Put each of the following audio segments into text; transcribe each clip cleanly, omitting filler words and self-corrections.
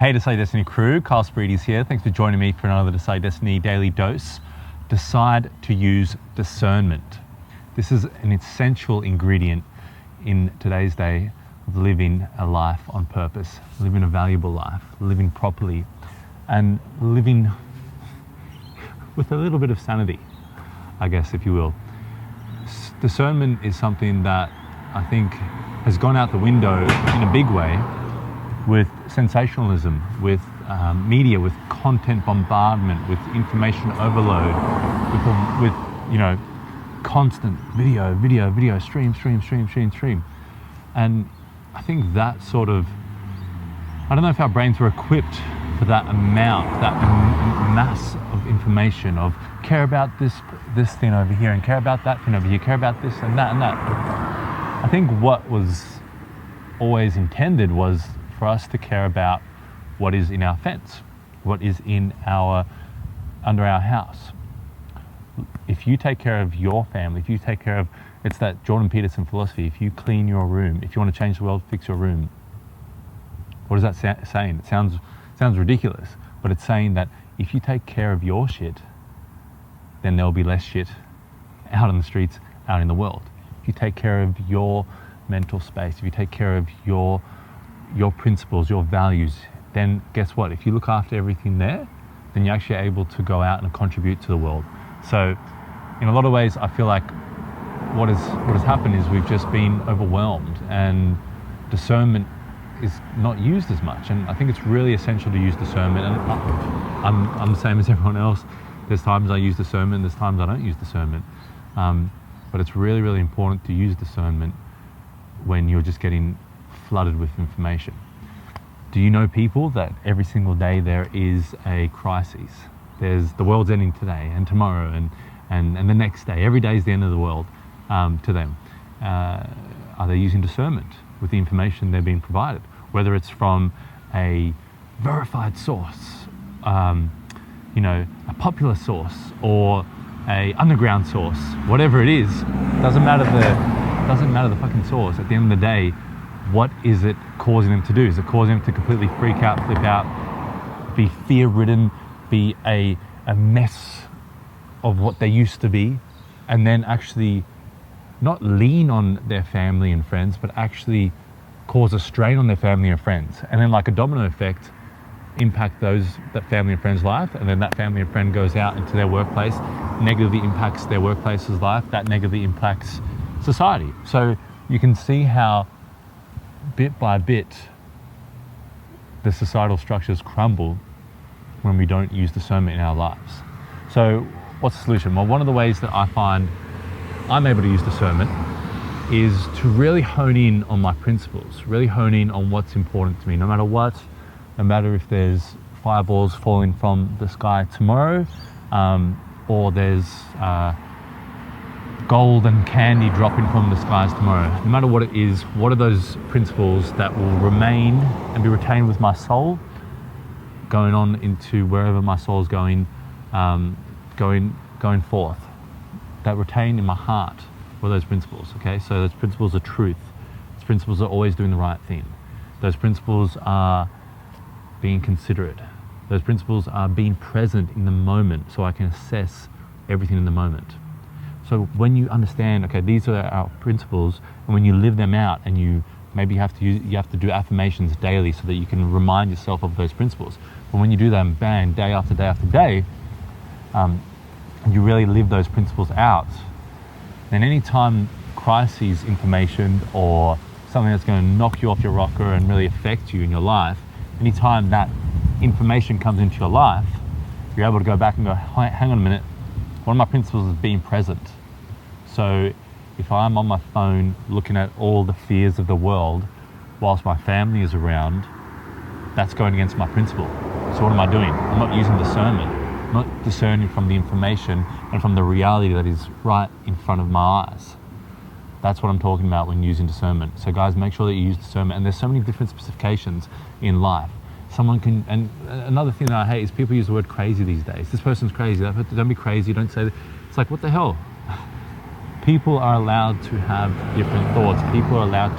Hey Decide Destiny crew, Carl Spreedy's here. Thanks for joining me for another Decide Destiny daily dose. Decide to use discernment. This is an essential ingredient in today's day of living a life on purpose, living a valuable life, living properly, and living with a little bit of sanity, I guess, if you will. Discernment is something that I think has gone out the window in a big way with sensationalism, with media, with content bombardment, with information overload, with constant video, stream. And I think that sort of, I don't know if our brains were equipped for that amount, that mass of information, of care about this thing over here and care about that thing over here, care about this and that and that. I think what was always intended was for us to care about what is in our fence, what is under our house. If you take care of your family, if you take care of, it's that Jordan Peterson philosophy, if you clean your room, if you want to change the world, fix your room. What is that saying? It sounds ridiculous, but it's saying that if you take care of your shit, then there'll be less shit out on the streets, out in the world. If you take care of your mental space, if you take care of your principles, your values, then guess what? If you look after everything there, then you're actually able to go out and contribute to the world. So in a lot of ways, I feel like what has happened is we've just been overwhelmed and discernment is not used as much. And I think it's really essential to use discernment. And I'm the same as everyone else. There's times I use discernment, there's times I don't use discernment. But it's really, really important to use discernment when you're just getting flooded with information. Do you know people that every single day there is a crisis? There's the world's ending today and tomorrow and the next day. Every day is the end of the world to them. Are they using discernment with the information they're being provided? Whether it's from a verified source, a popular source, or a underground source, whatever it is, doesn't matter the fucking source. At the end of the day, what is it causing them to do? Is it causing them to completely freak out, flip out, be fear-ridden, be a mess of what they used to be, and then actually not lean on their family and friends, but actually cause a strain on their family and friends, and then like a domino effect, impact that family and friend's life, and then that family and friend goes out into their workplace, negatively impacts their workplace's life, that negatively impacts society. So you can see how bit by bit the societal structures crumble when we don't use discernment in our lives. So what's the solution? Well, one of the ways that I find I'm able to use discernment is to really hone in on my principles, really hone in on what's important to me, no matter what, no matter if there's fireballs falling from the sky tomorrow, or there's gold and candy dropping from the skies tomorrow. No matter what it is, what are those principles that will remain and be retained with my soul, going on into wherever my soul's going forth, that retain in my heart? What are those principles? Okay, so those principles are truth. Those principles are always doing the right thing. Those principles are being considerate. Those principles are being present in the moment, so I can assess everything in the moment. So when you understand, okay, these are our principles, and when you live them out, and you maybe have to do affirmations daily so that you can remind yourself of those principles. But when you do them, bang, day after day after day, and you really live those principles out, then any time crises information or something that's going to knock you off your rocker and really affect you in your life, anytime that information comes into your life, you're able to go back and go, hang on a minute, one of my principles is being present. So if I'm on my phone looking at all the fears of the world whilst my family is around, that's going against my principle. So what am I doing? I'm not using discernment. I'm not discerning from the information and from the reality that is right in front of my eyes. That's what I'm talking about when using discernment. So guys, make sure that you use discernment. And there's so many different specifications in life. And another thing that I hate is people use the word crazy these days. This person's crazy. Don't be crazy. Don't say that. It's like, what the hell? People are allowed to have different thoughts. People are allowed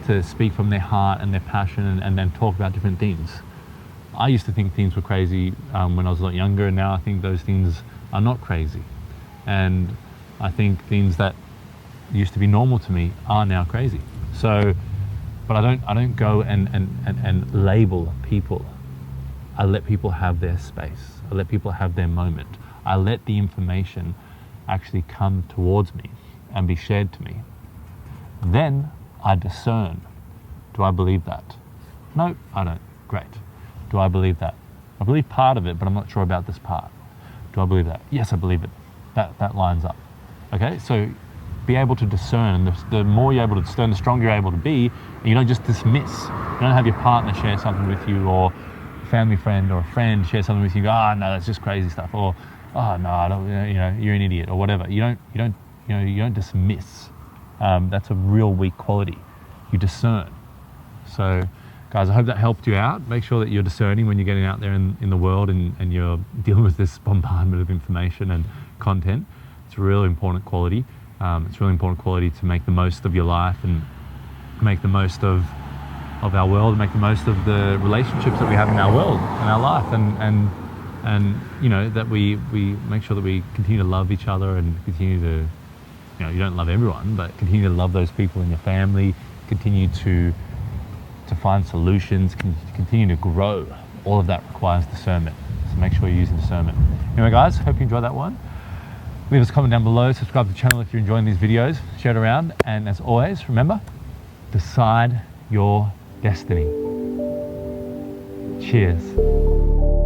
to speak from their heart and their passion and then talk about different things. I used to think things were crazy when I was a lot younger, and now I think those things are not crazy. And I think things that used to be normal to me are now crazy. So, but I don't go and label people. I let people have their space. I let people have their moment. I let the information actually come towards me and be shared to me. Then I discern. Do I believe that? No, I don't. Great. Do I believe that? I believe part of it, but I'm not sure about this part. Do I believe that? Yes, I believe it. That lines up. Okay, so be able to discern. And the more you're able to discern, the stronger you're able to be. And you don't just dismiss. You don't have your partner share something with you, or a family friend or a friend share something with you. Go, oh no, that's just crazy stuff. Or, oh no, I don't. You're an idiot, or whatever. You don't dismiss. That's a real weak quality. You discern. So, guys, I hope that helped you out. Make sure that you're discerning when you're getting out there in the world and you're dealing with this bombardment of information and content. It's a really important quality. It's a really important quality to make the most of your life and make the most of our world, make the most of the relationships that we have in our world and our life, and that we make sure that we continue to love each other and continue to, you don't love everyone, but continue to love those people in your family, continue to find solutions, continue to grow. All of that requires discernment. So make sure you're using discernment. Anyway, guys, hope you enjoyed that one. Leave us a comment down below, subscribe to the channel if you're enjoying these videos, share it around, and as always, remember, decide your destiny. Cheers.